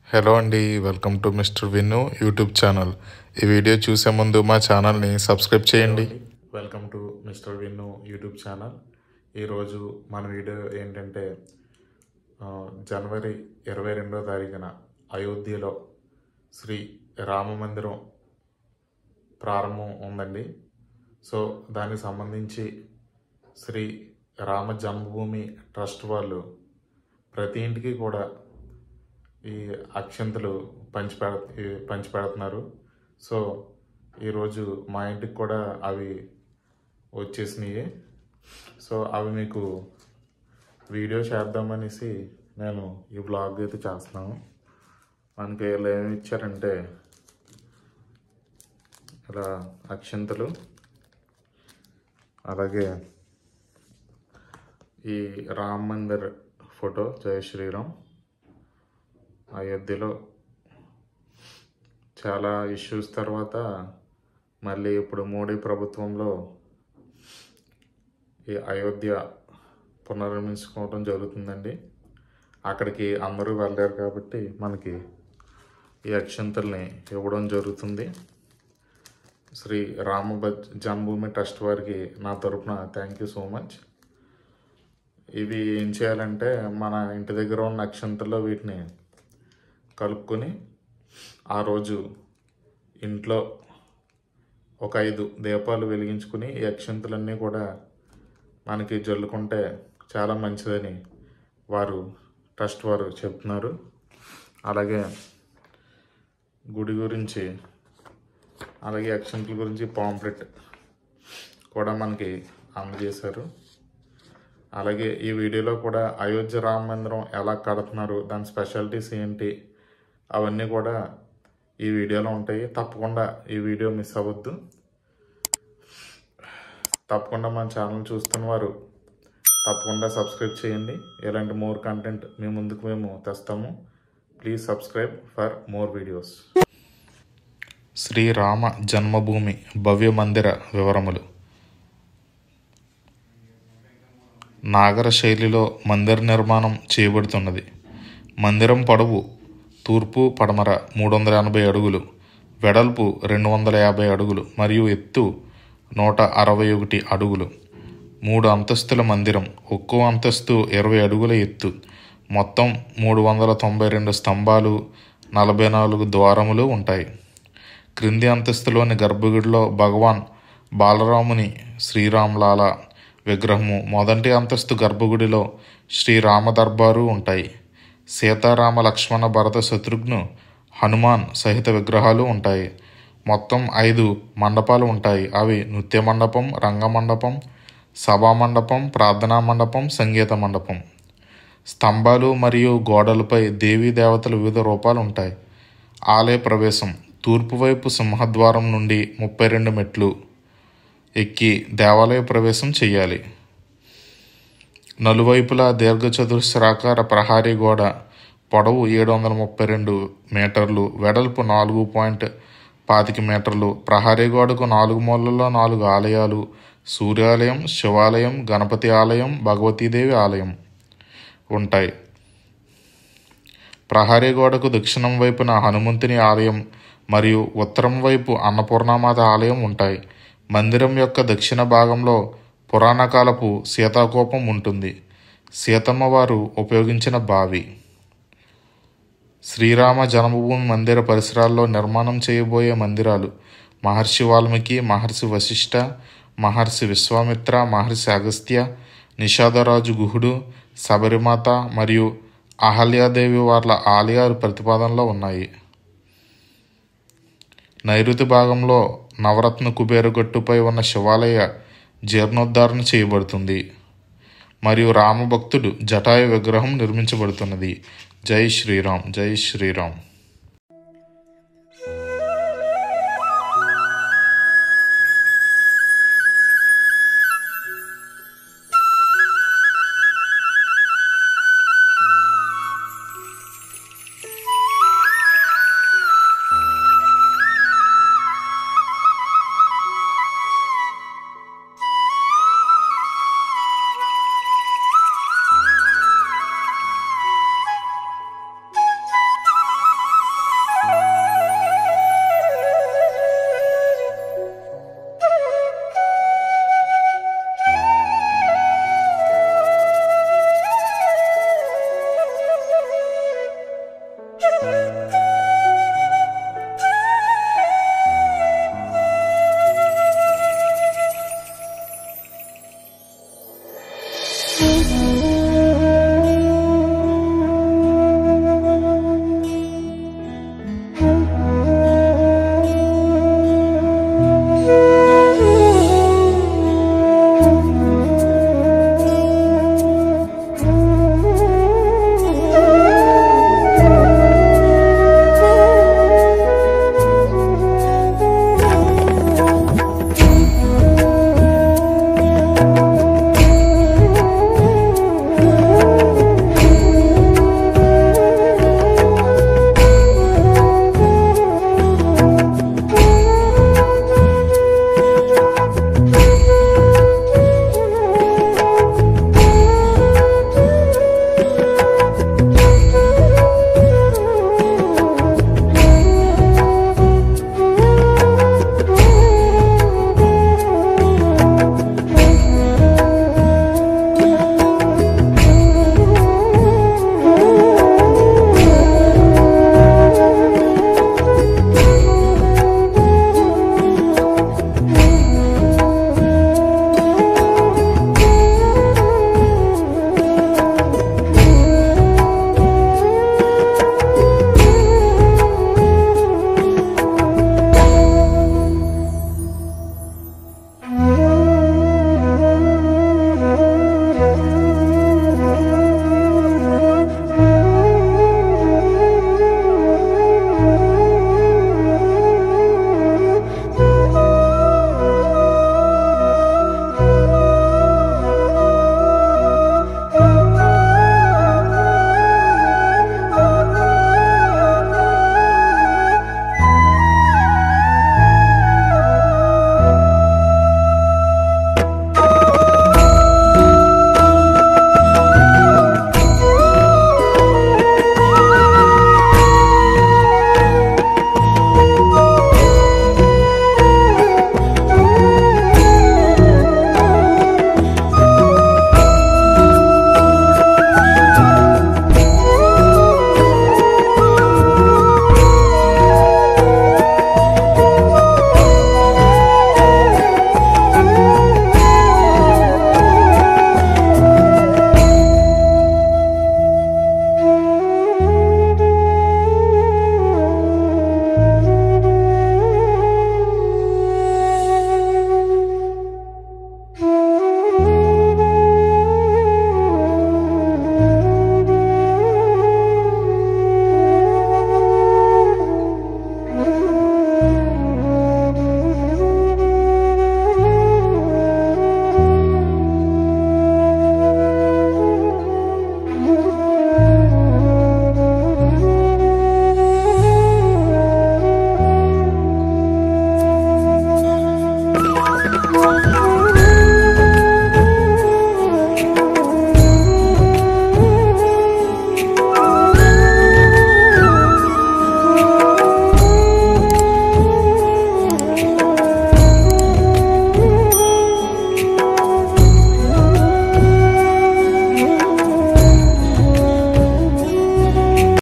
Hello అండి, welcome to mister Vinnu YouTube channel. ఈ video చూసే ముందు మా ఛానల్ని సబ్స్క్రైబ్ చేయండి. Welcome to mister Vinnu YouTube channel. ఈరోజు మన వీడియో ఏంటంటే జనవరి 22వ తారీఖున అయోధ్యలో శ్రీ రామ మందిరం ప్రారంభం ఉందండి. సో దానికి సంబంధించి శ్రీ రామ జన్మభూమి ట్రస్ట్ వాళ్ళు ప్రతి ఇంటికి కూడా ఈ అక్షంతలు పంచిపెడుతున్నారు. సో ఈరోజు మా ఇంటికి కూడా అవి వచ్చేసినాయి. సో అవి మీకు వీడియో చేద్దామనేసి నేను ఈ బ్లాగ్ అయితే చేస్తున్నాను. మనకి వీళ్ళు ఏమి ఇచ్చారంటే ఇలా అక్షంతలు, అలాగే ఈ రామ్ మందిర్ ఫోటో, జై శ్రీరామ్. అయోధ్యలో చాలా ఇష్యూస్ తర్వాత మళ్ళీ ఇప్పుడు మోడీ ప్రభుత్వంలో ఈ అయోధ్య పునర్నిర్మించుకోవడం జరుగుతుందండి. అక్కడికి అందరూ వెళ్ళారు కాబట్టి మనకి ఈ అక్షంతల్ని ఇవ్వడం జరుగుతుంది. శ్రీ రామ జన్మభూమి ట్రస్ట్ వారికి నా తరపున థ్యాంక్ యూ సో మచ్. ఇవి ఏం చేయాలంటే మన ఇంటి దగ్గర ఉన్న అక్షంతల్లో వీటిని కలుపుకొని ఆ రోజు ఇంట్లో ఒక 5 దీపాలు వెలిగించుకుని ఈ అక్షంతలన్నీ కూడా మనకి జల్లుకుంటే చాలా మంచిదని వారు ట్రస్ట్ వారు చెప్తున్నారు. అలాగే గుడి గురించి, అలాగే అక్షంతల గురించి పాంప్లెట్ కూడా మనకి అందజేశారు. అలాగే ఈ వీడియోలో కూడా అయోధ్య రామ మందిరం ఎలా కడుతున్నారు, దాని స్పెషాలిటీస్ ఏంటి, అవన్నీ కూడా ఈ వీడియోలో ఉంటాయి. తప్పకుండా ఈ వీడియో మిస్ అవ్వద్దు. తప్పకుండా మన ఛానల్ చూస్తున్న వారు తప్పకుండా సబ్స్క్రైబ్ చేయండి. ఇలాంటి మోర్ కంటెంట్ మీ ముందుకు మేము తెస్తాము. Please subscribe for more videos. Srirama Janmabhoomi భవ్య మందిర వివరములు. నాగర శైలిలో మందిర నిర్మాణం చేయబడుతున్నది. మందిరం పొడవు తూర్పు పడమర 380 అడుగులు, వెడల్పు 250 అడుగులు మరియు ఎత్తు 161 అడుగులు. 3 అంతస్తుల మందిరం. ఒక్కో అంతస్తు 20 అడుగుల ఎత్తు. మొత్తం 392 స్తంభాలు, 44 ద్వారములు ఉంటాయి. క్రింది అంతస్తులోని గర్భగుడిలో భగవాన్ బాలరాముని శ్రీరామ్లాల విగ్రహము, మొదటి అంతస్తు గర్భగుడిలో శ్రీరామ దర్బారు ఉంటాయి. సీతారామ లక్ష్మణ భరత శత్రుఘ్ను హనుమాన్ సహిత విగ్రహాలు ఉంటాయి. మొత్తం 5 మండపాలు ఉంటాయి. అవి నృత్య మండపం, రంగమండపం, సభా మండపం, ప్రార్థనా మండపం, సంగీత మండపం. స్తంభాలు మరియు గోడలపై దేవీ దేవతల వివిధ రూపాలు ఉంటాయి. ఆలయ ప్రవేశం. తూర్పు వైపు సింహద్వారం నుండి 32 మెట్లు ఎక్కి దేవాలయ ప్రవేశం చేయాలి. నలువైపులా దీర్ఘచతురస్రాకార ప్రహారీ గోడ. పొడవు 732 మీటర్లు, వెడల్పు 4.25 మీటర్లు. ప్రహారీ గోడకు 4 మూలల్లో 4 ఆలయాలు, సూర్యాలయం, శివాలయం, గణపతి ఆలయం, భగవతీదేవి ఆలయం ఉంటాయి. ప్రహారీ గోడకు దక్షిణం వైపున హనుమంతుని ఆలయం మరియు ఉత్తరం వైపు అన్నపూర్ణమాత ఆలయం ఉంటాయి. మందిరం యొక్క దక్షిణ భాగంలో పురాణకాలపు సీతాకోపం ఉంటుంది. సీతమ్మ వారు ఉపయోగించిన బావి. శ్రీరామ జన్మభూమి మందిర పరిసరాల్లో నిర్మాణం చేయబోయే మందిరాలు: మహర్షి వాల్మీకి, మహర్షి వశిష్ఠ, మహర్షి విశ్వామిత్ర, మహర్షి అగస్త్య, నిషాదరాజు గుహుడు, శబరిమాత మరియు అహల్యాదేవి వాళ్ళ ఆలయాలు ప్రతిపాదనలో ఉన్నాయి. నైరుతి భాగంలో నవరత్న కుబేరగట్టుపై ఉన్న శివాలయ జీర్ణోద్ధారణ చేయబడుతుంది మరియు రామభక్తుడు జటాయు విగ్రహం నిర్మించబడుతున్నది. జై శ్రీరామ్, జై శ్రీరామ్.